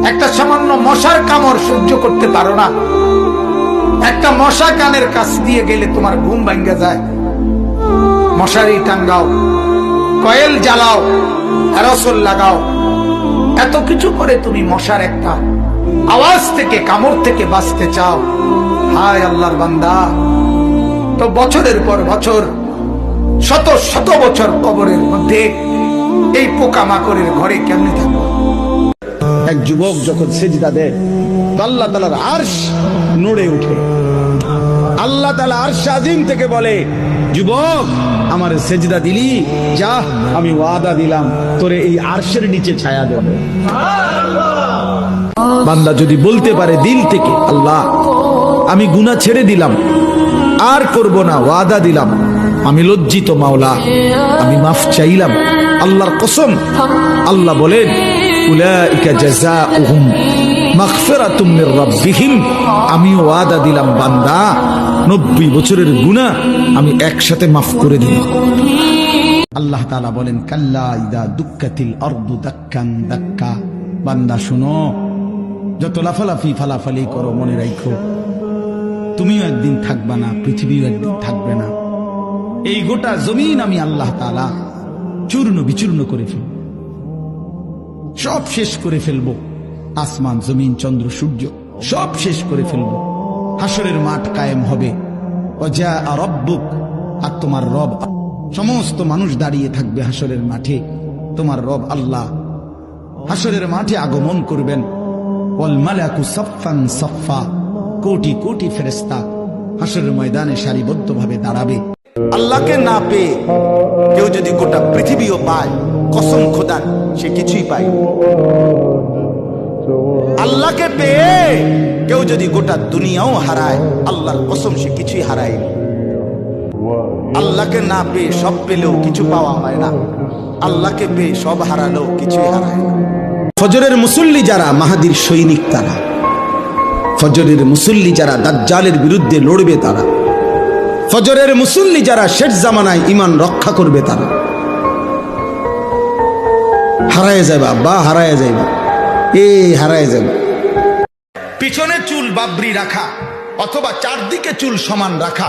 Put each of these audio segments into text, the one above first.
একটা সামান্য মশার কামড় সহ্য করতে পারো না, একটা মশা কানের কাছ দিয়ে গেলে তোমার ঘুম ভাঙ্গা যায়। মশারি টাঙ্গাও, কয়েল জ্বালাও, অ্যারোসল লাগাও, এত কিছু করে তুমি মশার একটা আওয়াজ থেকে, কামড় থেকে বাঁচতে চাও। হায় আল্লাহর বান্দা, তো বছরের পর বছর, শত শত বছর কবরের মধ্যে এই পোকামাকড়ের ঘরে কেমনে থাকবো? এক যুবক যখন সেজদা দেয়, আল্লাহ তাআলার আরশ নড়ে ওঠে। আল্লাহ তাআলা আরশ আজিম থেকে বলে, যুবক আমার সেজদা দিলি, যা আমি ওয়াদা দিলাম তোরে এই আরশের নিচে ছায়া দেব। বান্দা যদি বলতে পারে দিল থেকে, আল্লাহ আমি গুনাহ ছেড়ে দিলাম, আর করব না, ওয়াদা দিলাম, আমি লজ্জিত মাওলা, আমি মাফ চাইলাম, আল্লাহর কসম। আল্লাহ বলেন, উলাইকা জাযাউহুম মাগফিরাতুম মির রাব্বিহিম, আমি ওয়াদা দিলাম বান্দা 90 বছরের গুনাহ আমি একসাথে মাফ করে দিব। আল্লাহ তাআলা বলেন, কাল্লা ইদা দুক্কাতিল আরদু দাক্কান দাক্কা, বান্দা শুনো, যত লাফালাফি ফালাফালি করো মনে রাখো তুমিও একদিন থাকবা না, পৃথিবীও একদিন থাকবে না। এই গোটা জমিন আমি আল্লাহ তাআলা চূর্ণ বিচূর্ণ করে ফেলব, সব শেষ করে ফেলবো। আসমান জমিন চন্দ্র সূর্য সব শেষ করে ফেলবো। হাসরের মাঠ কায়েম হবে, ওয়াজা রব্বুক, আর তোমার রব, সমস্ত মানুষ দাঁড়িয়ে থাকবে হাসরের মাঠে। তোমার রব আল্লাহ হাসরের মাঠে আগমন করবেন। ওয়াল মালাকু সাফফান সাফফা, কোটি কোটি ফেরেশতা হাসরের ময়দানে সারিবদ্ধভাবে দাঁড়াবে। আল্লাহকে না পেয়ে কেউ যদি গোটা পৃথিবীও পায়, কসম খোদার সে কিছুই পায়। আল্লাহকে পেয়ে কেউ যদি গোটা দুনিয়াও হারায়, আল্লাহর কসম সে কিছুই হারায়। আল্লাহকে না পেয়ে সব পেলেও কিছু পাওয়া হয় না, আল্লাহকে পেয়ে সব হারালেও কিছুই হারায় না। ফজরের মুসল্লি যারা মাহাদির সৈনিক, তারা ফজরের মুসল্লি যারা দাজ্জালের বিরুদ্ধে লড়বে, তারা ফজরের মুসল্লি যারা শেষ জামানায় ঈমান রক্ষা করবে, তারা হারায় যাবে। আব্বা হারায় যাবে, হারায় যাবে। পিছনে চুল বাবরি রাখা অথবা চারদিকে চুল সমান রাখা,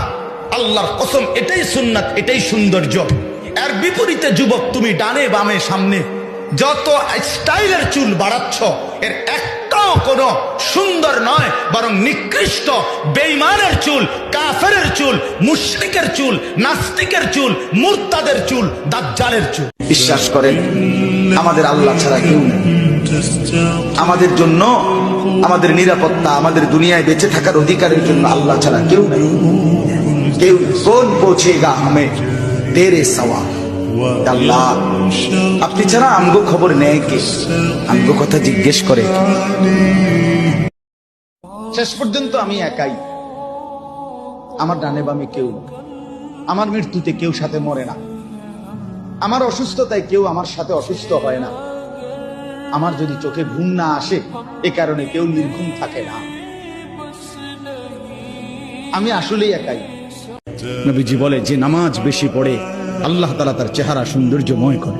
আল্লাহর কসম এটাই সুন্নাত, এটাই সৌন্দর্য। এর বিপরীতে যুবক, তুমি ডানে বামে সামনে যত স্টাইলের চুল বাড়াচ্ছ, এর একটাও কোনো সুন্দর নয়, বরং নিকৃষ্ট। বেঈমানের চুল, কাফেরের চুল, মুশরিকের চুল, নাস্তিকের চুল, মুরতাদের চুল, দাজ্জালের চুল। বিশ্বাস করেন, আমাদের আল্লাহ ছাড়া কেউ নেই। আমাদের জন্য, আমাদের নিরাপত্তা, আমাদের দুনিয়ায় বেঁচে থাকার অধিকারের জন্য আল্লাহ ছাড়া কেউ নেই। কেউ কোন পৌঁছেগা হামে তেরে সওয়া, আল্লাহ আপনি ছাড়া আমগো খবর নেয় কে, আমগো কথা জিজ্ঞেস করে। শেষ পর্যন্ত আমি একাই, আমার ডানে বামে কেউ, আমার মৃত্যুতে কেউ সাথে মরে না, আমার অসুস্থতায় কেউ আমার সাথে অসুস্থ হয় না, আমার যদি চোখে ঘুম না আসে এ কারণে কেউ নির্ঘুম থাকে না। আমি আসলেই একাই। নবীজি বলে, যে নামাজ বেশি পড়ে আল্লাহ তাআলা তার চেহারা সৌন্দর্যময় করে।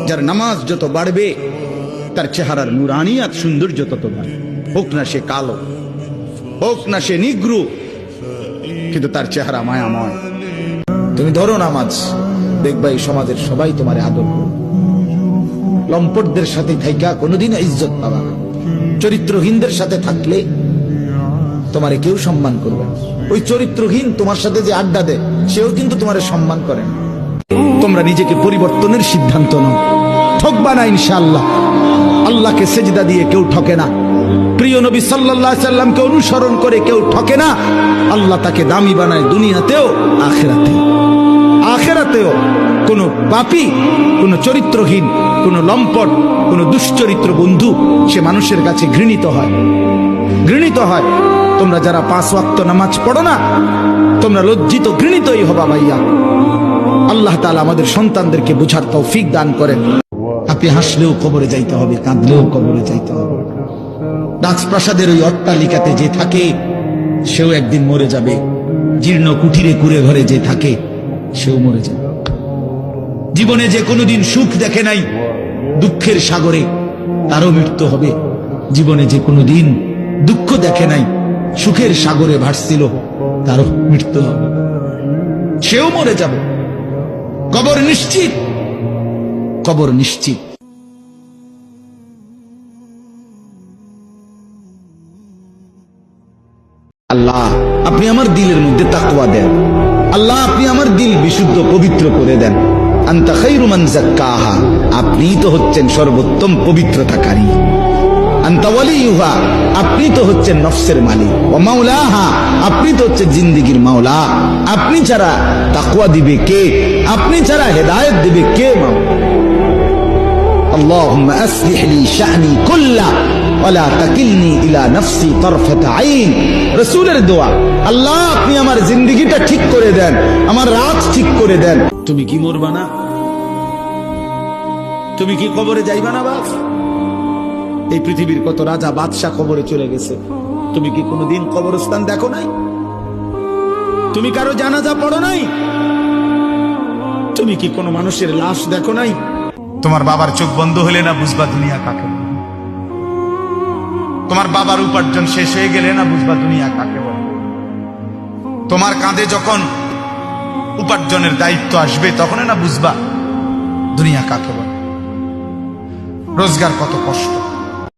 যার নামাজ যত বাড়বে তার চেহারার নুরানিয়াত সৌন্দর্য তত বাড়বে। হোক না সে কালো, হোক না সে নিগ্রু, কিন্তু তার চেহারা মায়াময়। তুমি ধরো নামাজ, দেখবা এই সমাজের সবাই তোমার আদর করবে। লম্পটদের সাথে থাইকা কোনোদিন ইজ্জত পাবা না। চরিত্রহীনদের সাথে থাকলে তোমারে কেউ সম্মান করবে না। ওই চরিত্রহীন তোমার সাথে যে আড্ডা দেয়, সেও কিন্তু তোমারে সম্মান করে না। তোমরা নিজেকে পরিবর্তনের সিদ্ধান্ত নাও, ঠকবা না ইনশাআল্লাহ। আল্লাহকে সেজদা দিয়ে কেউ ঠকে না, প্রিয় নবী সাল্লাল্লাহু আলাইহি সাল্লামকে অনুসরণ করে কেউ ঠকে না। আল্লাহ তাকে দামি বানায় দুনিয়াতেও আখিরাতেও। আখিরাতেও কোনো পাপী, কোনো চরিত্রহীন, কোনো লম্পট, কোনো দুশ্চরিত্র বন্ধু সে মানুষের কাছে ঘৃণিত হয়, ঘৃণিত হয়। তোমরা যারা 5 ওয়াক্ত নামাজ পড়ো না, তোমরা লজ্জিত ঘৃণিতই হবা ভাইয়া। আল্লাহ তাআলা আমাদের সন্তানদেরকে বুঝার তৌফিক দান করেন। আপনি হাসলেও কবরে যাইতে হবে, কাঁদলেও কবরে যাইতে হবে। রাজপ্রাসাদের ওই অট্টালিকাতে যে থাকে সেও একদিন মরে যাবে, জীর্ণ কুঠিরে কুড়ে ঘরে যে থাকে সেও মরে যাবে। জীবনে যে কোনোদিন সুখ দেখে নাই, দুঃখের সাগরে তারও মৃত্যু হবে। জীবনে যে কোনো দিন দুঃখ দেখে নাই, সুখের সাগরে ভাসছিল, তারও মৃত্যু হবে, সেও মরে যাবে। কবর নিশ্চিত, কবর নিশ্চিত। আল্লাহ আপনি আমার দিলের মধ্যে তাকওয়া দেন। আল্লাহ আপনি আমার দিল বিশুদ্ধ পবিত্র করে দেন। আনতা খায়রু মান যাক্কাহা, আপনিই তো হচ্ছেন সর্বোত্তম পবিত্রতাকারী। আনতা ওয়ালিয়ুহা, আপনি তো হচ্ছেন নফসের মালিক। ওয়া মাওলাহা, আপনি তো হচ্ছেন জিন্দেগীর মাওলা। আপনি ছাড়া তাকওয়া দিবে কে? আপনি ছাড়া হেদায়েত দিবে কে? মাওলা আল্লাহুম্মা আসলিহ লি শা'নি কুল্লা ওয়ালা তাকিলনি ইলা নাফসি তারফাত আইন। রাসূলের দোয়া, আল্লাহ আপনি আমার জিন্দেগিটা ঠিক করে দেন, আমার রাত ঠিক করে দেন। তুমি কি মরবা না? তুমি কি কবরে যাইবা না? বাপ, এই পৃথিবীর কত রাজা বাদশাহ কবরে চলে গেছে, তুমি কি কোনোদিন কবরস্থান দেখো নাই? তুমি কারো জানাজা পড়ো নাই? তুমি কি কোনো মানুষের লাশ দেখো নাই? তোমার বাবার চোখ বন্ধ হলে না বুঝবা দুনিয়া কাকে বলে। তোমার বাবার উপার্জন শেষ হয়ে গেলে না বুঝবা দুনিয়া কাকে বলে। তোমার কাঁধে যখন উপার্জনের দায়িত্ব আসবে তখন না বুঝবা দুনিয়া কাকে বলে। রোজগার কত কষ্ট।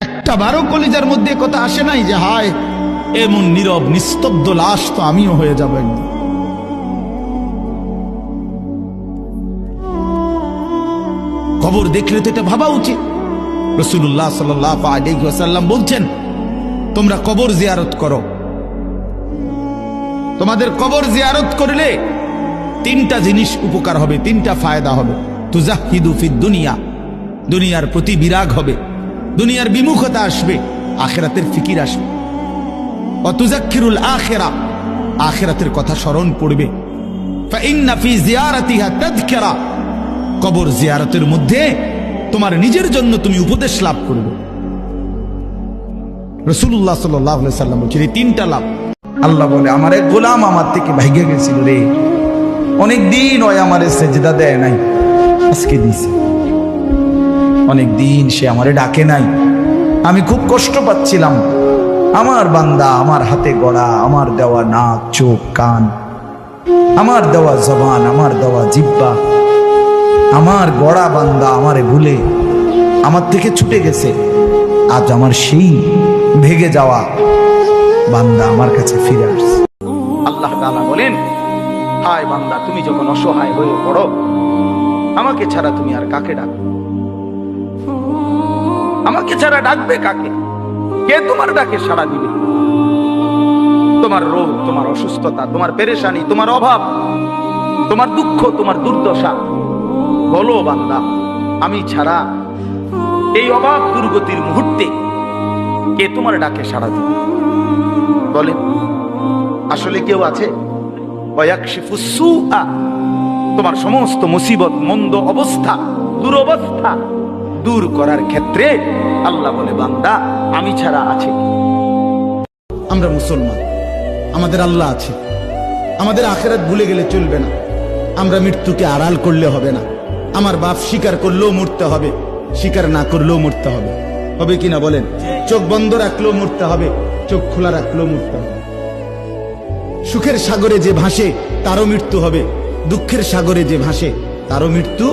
একটা বারো কলিজার মধ্যে কথা আসে নাই যে হায় এমন নীরব নিস্তব্ধ লাশ তো আমিও হয়ে যাব একদিন। কবর দেখলে তো এটা ভাবা উচিত। রাসূলুল্লাহ সাল্লাল্লাহু আলাইহি ওয়াসাল্লাম বলছেন, তোমরা কবর জিয়ারত করো। তোমাদের কবর জিয়ারত করলে তিনটা জিনিস উপকার হবে, তিনটা ফায়দা হবে। তুজাহিদু ফিদ দুনিয়া, দুনিয়ার প্রতি বিরাগ হবে, দুনিয়ার বিমুখতা আসবে, আখিরাতের ফিকির আসবে। ওয়া তুযাক্কিরুল আখিরা, আখিরাতের কথা স্মরণ পড়বে। ফা ইন্না ফি জিয়ারাতিহা তাযকিরা, কবর জিয়ারতের মধ্যে তোমার নিজের জন্য তুমি উপদেশ লাভ করবে। রাসূলুল্লাহ সাল্লাল্লাহু আলাইহি সাল্লাম বলেছেন এই তিনটা লাভ। আল্লাহ বলে, আমার এক গোলাম আমার থেকে ভাইগে গেছিল রে, অনেকদিন ওই আমারে সেজদা দেয় নাই, আজকে দিছে। অনেকদিন সে আমারে ডাকে নাই, আমি খুব কষ্ট পাচ্ছিলাম। আমার বান্দা আমার হাতে গড়া, আমার দেওয়া নাক চোখ কান, আমার দেওয়া জবান, আমার দেওয়া জিহ্বা, আমার গড়া বান্দা আমারে ভুলে আমার থেকে ছুটে গেছে। আজ আমার সেই ভেগে যাওয়া বান্দা আমার কাছে ফিরে আসছে। আল্লাহ তাআলা বলেন, হায় বান্দা, তুমি যখন অসহায় হয়ে পড়ো, আমাকে ছাড়া তুমি আর কাকে ডাকবে? আমাকে ছাড়া ডাকবে কাকে? কে তোমার ডাকে সাড়া দিবে? তোমার রোগ, তোমার অসুস্থতা, তোমার পেরেশানি, তোমার অভাব, তোমার দুঃখ, তোমার দুর্দশা, বলো বান্দা, আমি ছাড়া এই অভাব দুর্গতির মুহূর্তে কে তোমার ডাকে সাড়া দিবে? বলেন, আসলে কেউ আছে? ওয়ায়াকশিফুস সুআ, তোমার সমস্ত মুসিবত, মন্দ অবস্থা, দুরবস্থা দূর করার ক্ষেত্রে আল্লাহ বলে, বান্দা আমি ছাড়া আছে? আমরা মুসলমান, আমাদের আল্লাহ আছে, আমাদের আখিরাত ভুলে গেলে চলবে না। আমরা মৃত্যুকে আড়াল করলে হবে না। আমার বাপ স্বীকার করলেও মরতে হবে, স্বীকার না করলেও মরতে হবে। হবে কিনা বলেন? চোখ বন্ধ রাখলেও মরতে হবে, চোখ খোলা রাখলেও মরতে হবে। সুখের সাগরে যে ভাসে তারও মৃত্যু হবে, দুঃখের সাগরে যে ভাসে তারও মৃত্যু